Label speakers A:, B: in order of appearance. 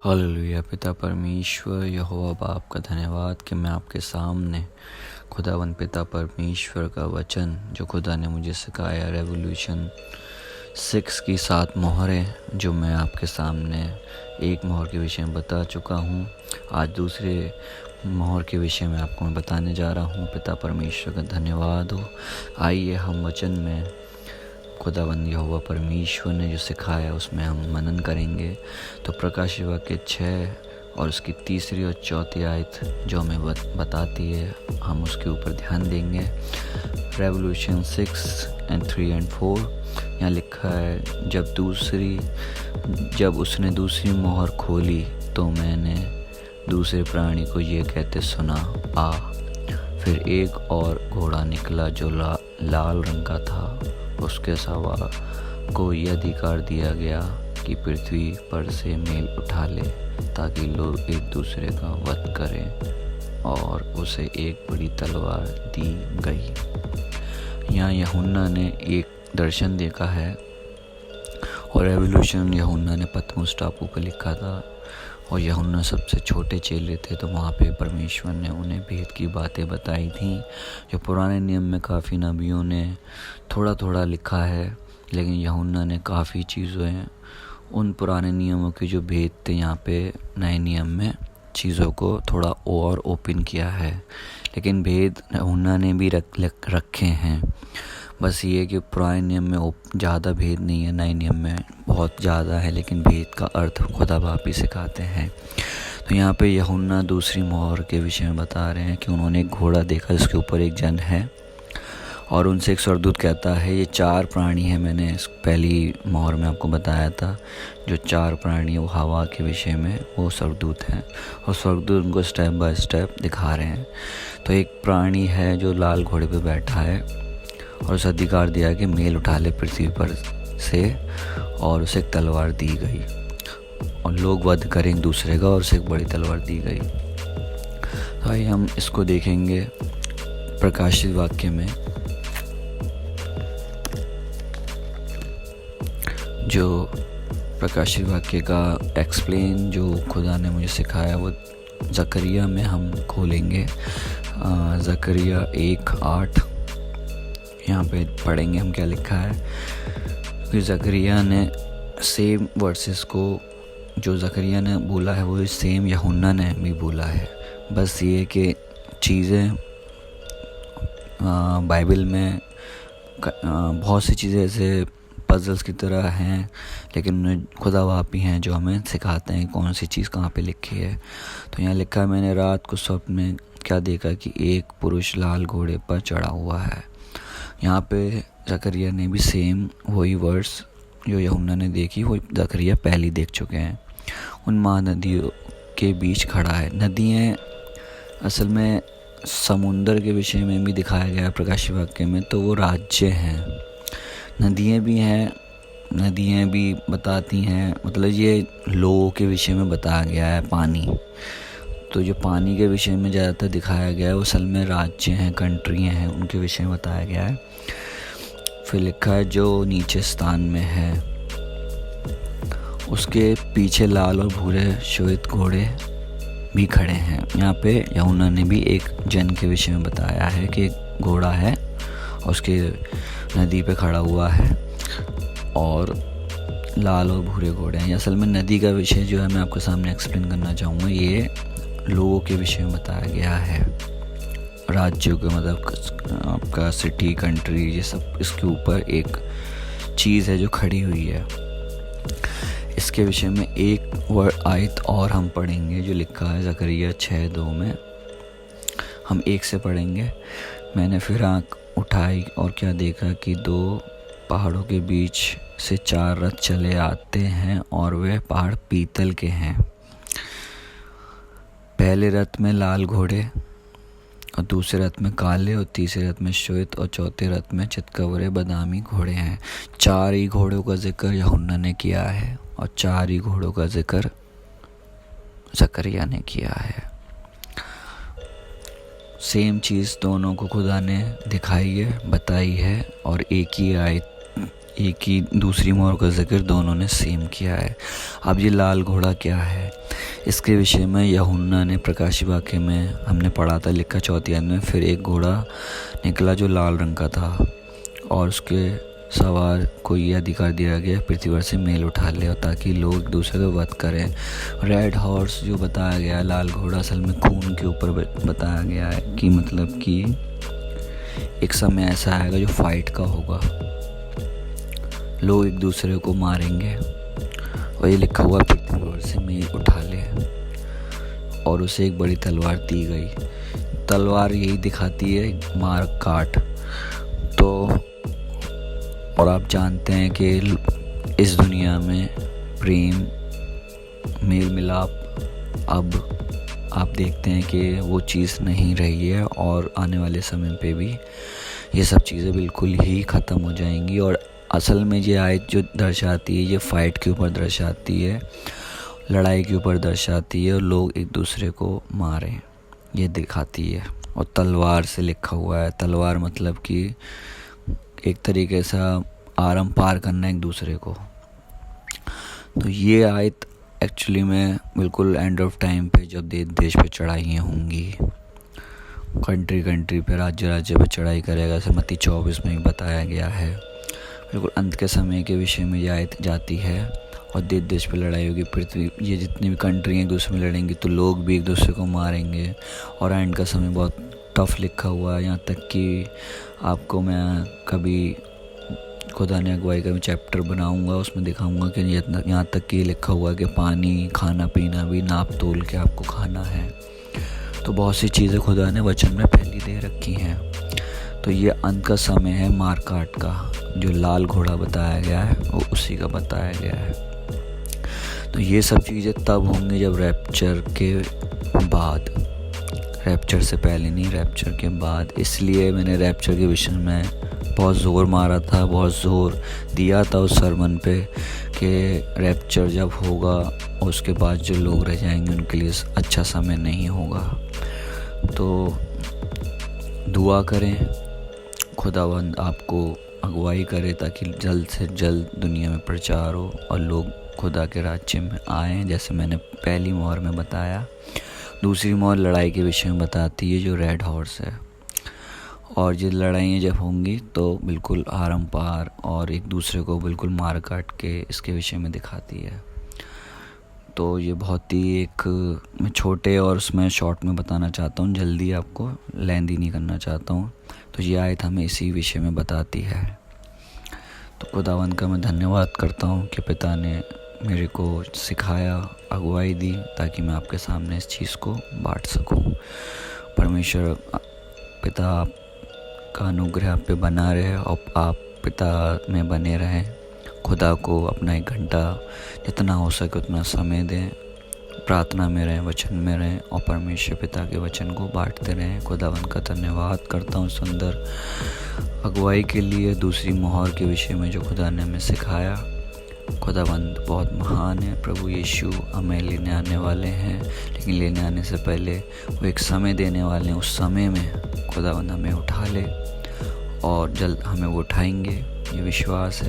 A: Hallelujah. पिता परमेश्वर यहोवा बाप का धन्यवाद कि मैं आपके सामने खुदावन पिता परमेश्वर का वचन जो खुदा ने मुझे सिखाया, रेवोल्यूशन 6 की 7 मोहरें, जो मैं आपके सामने एक मोहर के विषय में बता चुका हूँ। आज दूसरे मोहर के विषय में आपको मैं बताने जा रहा हूँ। पिता परमेश्वर का धन्यवाद हो। आइए हम वचन में खुदावंद यहोवा परमेश्वर ने जो सिखाया उसमें हम मनन करेंगे। तो प्रकाशित वाक्य 6 और उसकी 3 और 4 आयत जो हमें बताती है, हम उसके ऊपर ध्यान देंगे। रेवोल्यूशन 6 and 3 and 4 यहाँ लिखा है, जब उसने दूसरी मोहर खोली तो मैंने दूसरे प्राणी को ये कहते सुना, आ। फिर एक और घोड़ा निकला जो लाल रंग का था। उसके सवार को यह अधिकार दिया गया कि पृथ्वी पर से मेल उठा ले, ताकि लोग एक दूसरे का वध करें, और उसे एक बड़ी तलवार दी गई। यहाँ यूहन्ना ने एक दर्शन देखा है, और रेवोल्यूशन यूहन्ना ने पतमुस टापू पर लिखा था, और यूहन्ना सबसे छोटे चेले थे। तो वहाँ पे परमेश्वर ने उन्हें भेद की बातें बताई थी, जो पुराने नियम में काफ़ी नबियों ने थोड़ा थोड़ा लिखा है, लेकिन यूहन्ना ने काफ़ी चीज़ें उन पुराने नियमों के जो भेद थे यहाँ पे नए नियम में चीज़ों को थोड़ा और ओपन किया है। लेकिन भेद यूहन्ना ने भी रखे हैं। बस ये कि पुराने नियम में ज़्यादा भेद नहीं है, नए नियम में बहुत ज़्यादा है, लेकिन भेद का अर्थ खुदा बाप ही सिखाते हैं। तो यहाँ पे यूहन्ना दूसरी मोहर के विषय में बता रहे हैं कि उन्होंने एक घोड़ा देखा जिसके ऊपर एक जन है, और उनसे एक स्वर्गदूत कहता है, ये 4 प्राणी हैं। मैंने पहली मोहर में आपको बताया था, जो 4 प्राणी वो हवा के विषय में वो स्वर्गदूत हैं, और स्वर्गदूत उनको स्टेप बाय स्टेप दिखा रहे हैं। तो एक प्राणी है जो लाल घोड़े पे बैठा है, और उसे अधिकार दिया कि मेल उठा ले पृथ्वी पर से, और उसे एक तलवार दी गई, और लोग वध करें एक दूसरे का, और उसे एक बड़ी तलवार दी गई। तो आइए हम इसको देखेंगे प्रकाशित वाक्य में। जो प्रकाशित वाक्य का एक्सप्लेन जो खुदा ने मुझे सिखाया वो जकरिया में हम खोलेंगे। जकरिया 1:8 यहाँ पे पढ़ेंगे हम क्या लिखा है, क्योंकि जकरिया ने सेम वर्सेस को जो जकरिया ने बोला है वो सेम यूहन्ना ने भी बोला है। बस ये कि चीज़ें बाइबल में बहुत सी चीज़ें ऐसे पजल्स की तरह हैं, लेकिन उन्हें खुदा बाप ही हैं जो हमें सिखाते हैं कौन सी चीज़ कहाँ पे लिखी है। तो यहाँ लिखा है, मैंने रात को स्वप्न में क्या देखा कि एक पुरुष लाल घोड़े पर चढ़ा हुआ है। यहाँ पे जकरिया ने भी सेम वही वर्ड्स जो यूहन्ना ने देखी वो जकरिया पहले देख चुके हैं। उन महानदियों के बीच खड़ा है। नदियाँ असल में समुंदर के विषय में भी दिखाया गया है प्रकाशित वाक्य में, तो वो राज्य हैं। नदियाँ भी हैं, नदियाँ भी बताती हैं, मतलब ये लोगों के विषय में बताया गया है, पानी। तो जो पानी के विषय में ज़्यादातर दिखाया गया है वो असल में राज्य हैं, कंट्रियाँ हैं, उनके विषय में बताया गया है। फिर लिखा है, जो नीचे स्थान में है उसके पीछे लाल और भूरे श्वेत घोड़े भी खड़े हैं। यहाँ पे यूहन्ना ने भी एक जन के विषय में बताया है कि एक घोड़ा है और उसके नदी पे खड़ा हुआ है, और लाल और भूरे घोड़े हैं। असल में नदी का विषय जो है मैं आपके सामने एक्सप्लेन करना चाहूँगा। ये लोगों के विषय में बताया गया है, राज्यों के, मतलब आपका सिटी, कंट्री, ये सब इसके ऊपर एक चीज़ है जो खड़ी हुई है। इसके विषय में एक वर्ड आयत और हम पढ़ेंगे जो लिखा है जकरिया 6:2 में। हम 1 से पढ़ेंगे। मैंने फिर आँख उठाई और क्या देखा कि 2 पहाड़ों के बीच से 4 रथ चले आते हैं, और वे पहाड़ पीतल के हैं। पहले रथ में लाल घोड़े, और दूसरे रथ में काले, और तीसरे रथ में श्वेत, और चौथे रथ में चितकबरे बादामी घोड़े हैं। 4 ही घोड़ों का जिक्र यूहन्ना ने किया है, और 4 ही घोड़ों का जिक्र जकरिया ने किया है। सेम चीज़ दोनों को खुदा ने दिखाई है, बताई है, और एक ही आयत एक ही दूसरी मोहर का जिक्र दोनों ने सेम किया है। अब ये लाल घोड़ा क्या है, इसके विषय में यूहन्ना ने प्रकाशित वाक्य में हमने पढ़ा था, लिखा 4 अध्याय में, फिर एक घोड़ा निकला जो लाल रंग का था और उसके सवार को ये अधिकार दिया गया पृथ्वी पर से मेल उठा ले, और ताकि लोग एक दूसरे को वध करें। रेड हॉर्स जो बताया गया है, लाल घोड़ा, असल में खून के ऊपर बताया गया है कि मतलब कि एक समय ऐसा आएगा जो फाइट का होगा, लोग एक दूसरे को मारेंगे, और ये लिखा हुआ पृथ्वी पर से मेल उठा ले, और उसे एक बड़ी तलवार दी गई। तलवार यही दिखाती है मार काट। तो और आप जानते हैं कि इस दुनिया में प्रेम, मेल मिलाप अब आप देखते हैं कि वो चीज़ नहीं रही है, और आने वाले समय पे भी ये सब चीज़ें बिल्कुल ही ख़त्म हो जाएंगी। और असल में ये आयत जो दर्शाती है, ये फाइट के ऊपर दर्शाती है, लड़ाई के ऊपर दर्शाती है, और लोग एक दूसरे को मारें ये दिखाती है। और तलवार से लिखा हुआ है, तलवार मतलब कि एक तरीके से आरम पार करना एक दूसरे को। तो ये आयत एक्चुअली में बिल्कुल एंड ऑफ टाइम पे, जब देश पे चढ़ाइयाँ होंगी, कंट्री पे, राज्य पे चढ़ाई करेगा, जैसे मत्ती 24 में भी बताया गया है। बिल्कुल अंत के समय के विषय में ये आयत जाती है, और देश पे लड़ाई होगी, पृथ्वी, ये जितनी भी कंट्री हैं एक दूसरे में लड़ेंगी, तो लोग भी एक दूसरे को मारेंगे, और एंड का समय बहुत टफ लिखा हुआ है। यहाँ तक कि आपको मैं कभी खुदा ने अगुवाई का चैप्टर बनाऊंगा, उसमें दिखाऊंगा कि यहाँ तक कि लिखा हुआ है कि पानी, खाना पीना भी नाप तोल के आपको खाना है। तो बहुत सी चीज़ें खुदा ने वचन में पहले दे रखी हैं। तो ये अंत का समय है मार काट का, जो लाल घोड़ा बताया गया है वो उसी का बताया गया है। तो ये सब चीज़ें तब होंगी जब रैप्चर के बाद, रैप्चर से पहले नहीं, रैप्चर के बाद। इसलिए मैंने रैप्चर के विषय में बहुत ज़ोर मारा था, बहुत ज़ोर दिया था उस सरमन पे कि रैप्चर जब होगा और उसके बाद जो लोग रह जाएंगे उनके लिए अच्छा समय नहीं होगा। तो दुआ करें, खुदावंद आपको अगुवाई करे ताकि जल्द से जल्द दुनिया में प्रचार हो और लोग खुदा के राज्य में आएँ। जैसे मैंने पहली मोहर में बताया, दूसरी मोहर लड़ाई के विषय में बताती है जो रेड हॉर्स है, और ये लड़ाइयाँ जब होंगी तो बिल्कुल आरम पार और एक दूसरे को बिल्कुल मार काट के इसके विषय में दिखाती है। तो ये बहुत ही एक मैं छोटे और उसमें शॉर्ट में बताना चाहता हूँ, जल्दी आपको लेंदी नहीं करना चाहता हूँ। तो ये आयत हमें इसी विषय में बताती है। तो खुदावंद का मैं धन्यवाद करता हूँ कि पिता ने मेरे को सिखाया, अगुवाई दी, ताकि मैं आपके सामने इस चीज़ को बांट सकूं। परमेश्वर पिता आपका अनुग्रह आप पे बना रहे, और आप पिता में बने रहें। खुदा को अपना 1 घंटा जितना हो सके उतना समय दें, प्रार्थना में रहें, वचन में रहें, और परमेश्वर पिता के वचन को बांटते रहें। खुदावंद का धन्यवाद करता हूँ सुंदर अगुवाई के लिए, दूसरी मोहर के विषय में जो खुदा ने हमें सिखाया। खुदावंद बहुत महान है। प्रभु यीशु हमें लेने आने वाले हैं, लेकिन लेने आने से पहले वो एक समय देने वाले हैं। उस समय में खुदावंद हमें उठा ले, और जल्द हमें वो उठाएंगे, ये विश्वास है।